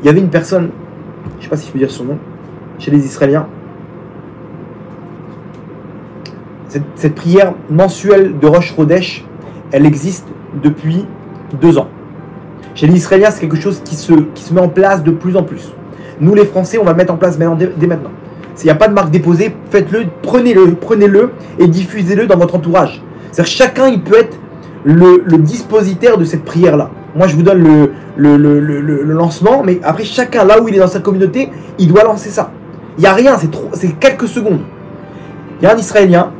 Il y avait une personne, je ne sais pas si je peux dire son nom, chez les Israéliens. Cette prière mensuelle de Rosh Chodesh, elle existe depuis 2 ans. Chez les Israéliens, c'est quelque chose qui se met en place de plus en plus. Nous, les Français, on va le mettre en place dès maintenant. S'il n'y a pas de marque déposée, faites-le, prenez-le et diffusez-le dans votre entourage. C'est-à-dire chacun, il peut être le dispositaire de cette prière-là. Moi, je vous donne le lancement, mais après, chacun, là où il est dans sa communauté, il doit lancer ça. Il n'y a rien, c'est quelques secondes. Il y a un Israélien,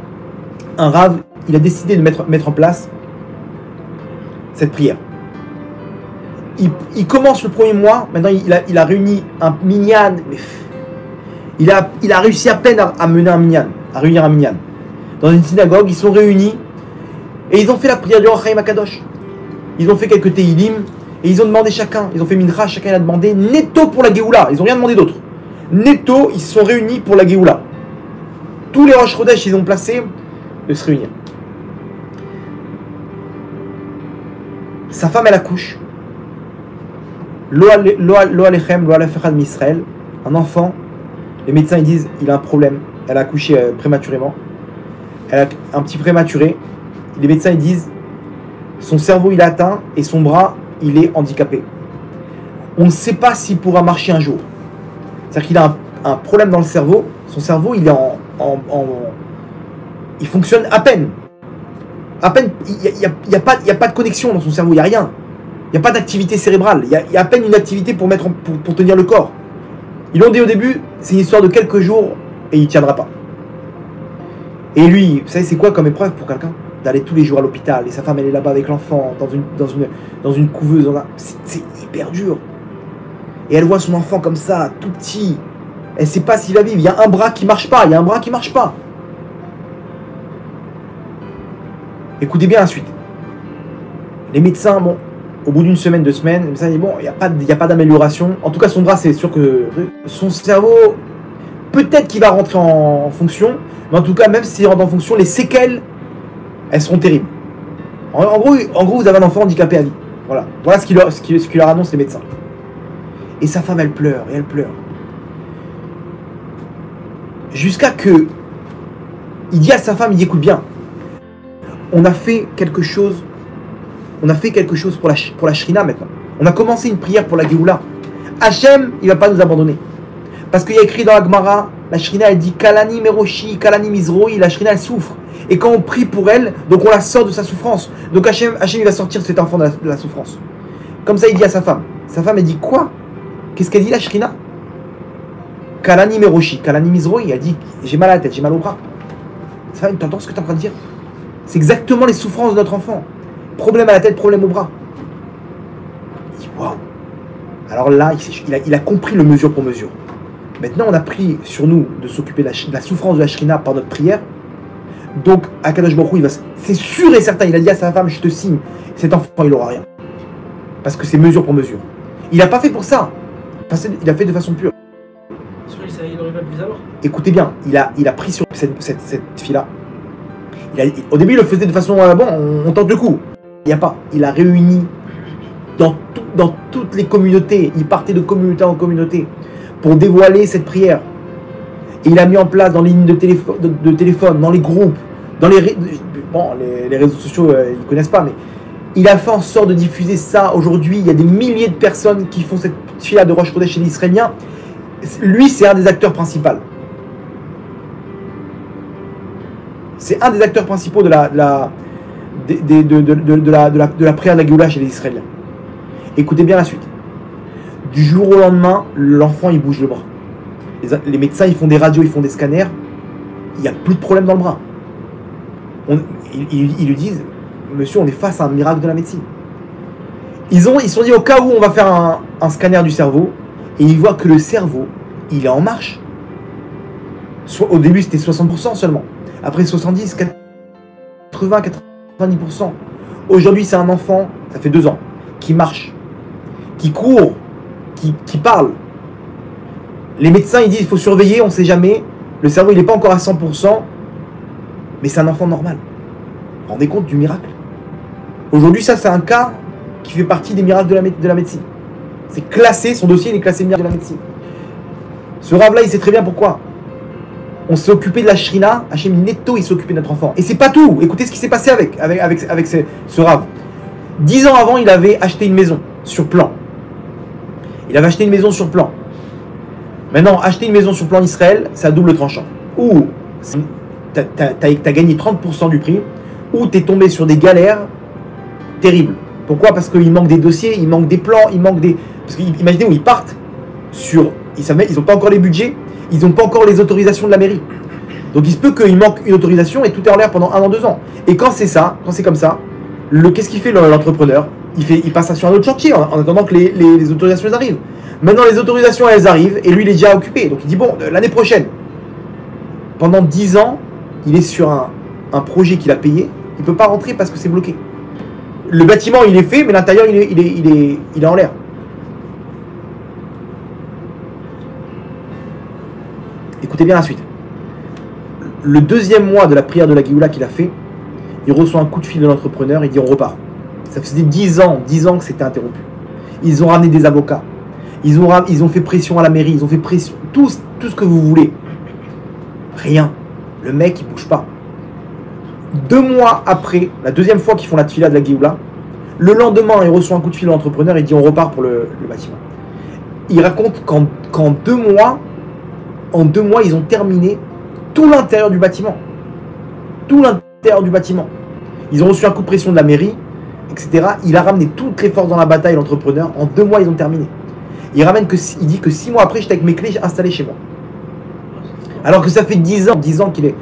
un Rav, il a décidé de mettre en place cette prière. Il commence le premier mois, maintenant il a réuni un minyan, il a réussi à peine à réunir un minyan. Dans une synagogue, ils sont réunis et ils ont fait la prière du Or Chaim Akadosh. Ils ont fait quelques Tehillim et ils ont demandé chacun, ils ont fait Mincha, chacun a demandé netto pour la Géoula, ils n'ont rien demandé d'autre. Netto, ils se sont réunis pour la Géoula. Tous les Rosh Chodesh, ils ont placé de se réunir. Sa femme, elle accouche. Lo alechem, lo alefechad m'Israël. Un enfant, les médecins ils disent il a un problème. Elle a accouché prématurément. Elle a un petit prématuré. Les médecins ils disent son cerveau il est atteint et son bras il est handicapé. On ne sait pas s'il pourra marcher un jour. C'est-à-dire qu'il a un problème dans le cerveau. Son cerveau il est il fonctionne à peine. À peine, il n'y a pas de connexion dans son cerveau, il n'y a rien. Il n'y a pas d'activité cérébrale, il y a à peine une activité pour tenir le corps. Ils l'ont dit au début, c'est une histoire de quelques jours et il ne tiendra pas. Et lui, vous savez c'est quoi comme épreuve pour quelqu'un? D'aller tous les jours à l'hôpital et sa femme elle est là-bas avec l'enfant dans une couveuse, c'est hyper dur. Et elle voit son enfant comme ça, tout petit. Elle ne sait pas s'il va vivre, il y a un bras qui ne marche pas, Écoutez bien la suite. Les médecins, bon, au bout d'une semaine, 2 semaines, les médecins disent bon, il n'y a pas d'amélioration. En tout cas, son bras, c'est sûr que son cerveau, peut-être qu'il va rentrer en fonction, mais en tout cas, même s'il rentre en fonction, les séquelles, elles seront terribles. En gros, vous avez un enfant handicapé à vie. Voilà ce qu'il leur annonce les médecins. Et sa femme, elle pleure, et elle pleure. Jusqu'à que, il dit à sa femme, il dit écoute bien, on a fait quelque chose pour la Shrina maintenant. On a commencé une prière pour la Géoula. Hachem, il ne va pas nous abandonner. Parce qu'il y a écrit dans la Gemara, la Shrina, elle dit Kalani Meroshi, Kalani Mizroi, la Shrina, elle souffre. Et quand on prie pour elle, donc on la sort de sa souffrance. Donc Hachem il va sortir cet enfant de la souffrance. Comme ça, il dit à sa femme. Sa femme, elle dit quoi? Qu'est-ce qu'elle dit la Shrina? Kalani Meroshi, Kalani Mizroi, elle dit j'ai mal à la tête, j'ai mal au bras. Sa femme, tu entends ce que tu es en train de dire? C'est exactement les souffrances de notre enfant. Problème à la tête, problème au bras. Il dit waouh. Alors là, il a compris le mesure pour mesure. Maintenant, on a pris sur nous de s'occuper de la souffrance de la Shrina par notre prière. Donc, Akadosh Baruch Hu, c'est sûr et certain, il a dit à sa femme, je te signe, cet enfant, il n'aura rien. Parce que c'est mesure pour mesure. Il n'a pas fait pour ça. Il a fait de façon pure. Il n'aurait pas pu savoir. Écoutez bien, il a pris sur cette fille-là. Au début, il le faisait de façon, on tente le coup. Il a réuni dans toutes les communautés, il partait de communauté en communauté pour dévoiler cette prière. Et il a mis en place dans les lignes de téléphone, dans les groupes, dans les réseaux sociaux, ils ne connaissent pas, mais il a fait en sorte de diffuser ça. Aujourd'hui, il y a des milliers de personnes qui font cette fila de Rosh Chodesh chez les Israéliens. Lui, c'est un des acteurs principaux. C'est un des acteurs principaux de la prière de la Géoula chez les Israéliens. Écoutez bien la suite. Du jour au lendemain, l'enfant il bouge le bras. Les médecins ils font des radios, ils font des scanners. Il n'y a plus de problème dans le bras. Ils lui disent, monsieur, on est face à un miracle de la médecine. Ils se sont dit au cas où on va faire un scanner du cerveau et ils voient que le cerveau il est en marche. Au début c'était 60% seulement. Après 70, 80, 90%. Aujourd'hui, c'est un enfant, ça fait 2 ans, qui marche, qui court, qui parle. Les médecins, ils disent qu'il faut surveiller, on ne sait jamais. Le cerveau, il n'est pas encore à 100%, mais c'est un enfant normal. Vous vous rendez compte du miracle? Aujourd'hui, ça, c'est un cas qui fait partie des miracles de la médecine. C'est classé, son dossier il est classé miracle de la médecine. Ce Rav là, il sait très bien pourquoi. On s'est occupé de la Shrina, Hachem Netto, il s'est occupé de notre enfant. Et c'est pas tout. Écoutez ce qui s'est passé avec ce Rav. 10 ans avant, il avait acheté une maison sur plan. Il avait acheté une maison sur plan. Maintenant, acheter une maison sur plan Israël, c'est à double tranchant. Ou t'as gagné 30% du prix, ou t'es tombé sur des galères terribles. Pourquoi? Parce qu'il manque des dossiers, il manque des plans, il manque des... Parce qu'imaginez où ils partent sur... Ils n'ont pas encore les budgets, ils n'ont pas encore les autorisations de la mairie. Donc il se peut qu'il manque une autorisation et tout est en l'air pendant 1 an, 2 ans. Et quand c'est ça, quand c'est comme ça, qu'est-ce qu'il fait l'entrepreneur? Il passe sur un autre chantier en attendant que les autorisations arrivent. Maintenant les autorisations elles arrivent et lui il est déjà occupé. Donc il dit bon, l'année prochaine. Pendant 10 ans, il est sur un projet qu'il a payé, il ne peut pas rentrer parce que c'est bloqué. Le bâtiment il est fait, mais l'intérieur il est en l'air. Écoutez bien la suite. Le 2e mois de la prière de la Géoula qu'il a fait, il reçoit un coup de fil de l'entrepreneur, il dit on repart. Ça faisait 10 ans que c'était interrompu. Ils ont ramené des avocats, ils ont fait pression à la mairie, ils ont fait pression, tout ce que vous voulez. Rien. Le mec il bouge pas. 2 mois après, la 2e fois qu'ils font la tfila de la Géoula, le lendemain il reçoit un coup de fil de l'entrepreneur, il dit on repart pour le bâtiment. Il raconte qu'en 2 mois, ils ont terminé tout l'intérieur du bâtiment. Tout l'intérieur du bâtiment. Ils ont reçu un coup de pression de la mairie, etc. Il a ramené toutes les forces dans la bataille, l'entrepreneur. En 2 mois, ils ont terminé. Il dit que 6 mois après, j'étais avec mes clés installées chez moi. Alors que ça fait 10 ans qu'il est...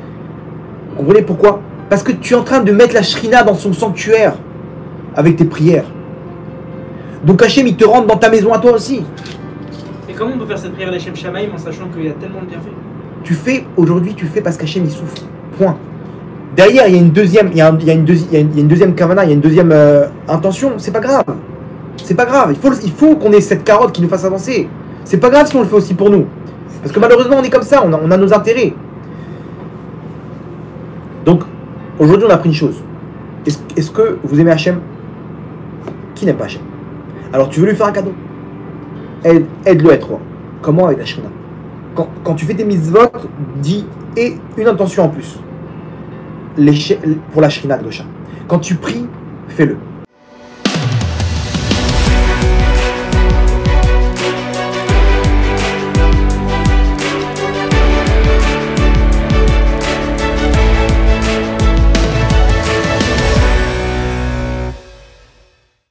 Vous comprenez pourquoi? Parce que tu es en train de mettre la Shrina dans son sanctuaire avec tes prières. Donc Hachem, il te rentre dans ta maison à toi aussi. Et comment on peut faire cette prière d'Hachem Shamaïm en sachant qu'il y a tellement de bienfaits? Aujourd'hui, tu fais parce qu'Hachem, il souffre. Point. Derrière, il y a une deuxième, il y a une deuxième kavana, il y a une deuxième intention. C'est pas grave. C'est pas grave. Il faut qu'on ait cette carotte qui nous fasse avancer. C'est pas grave si on le fait aussi pour nous. Parce que malheureusement, on est comme ça. On a nos intérêts. Donc, aujourd'hui, on a appris une chose. Est-ce que vous aimez Hachem? Qui n'aime pas Hachem? Alors, tu veux lui faire un cadeau? Aide-le à être roi. Comment? Avec la Shrina. Quand tu fais tes mitzvot, dis et une intention en plus. Pour la Shrina de Gosha. Quand tu pries, fais-le.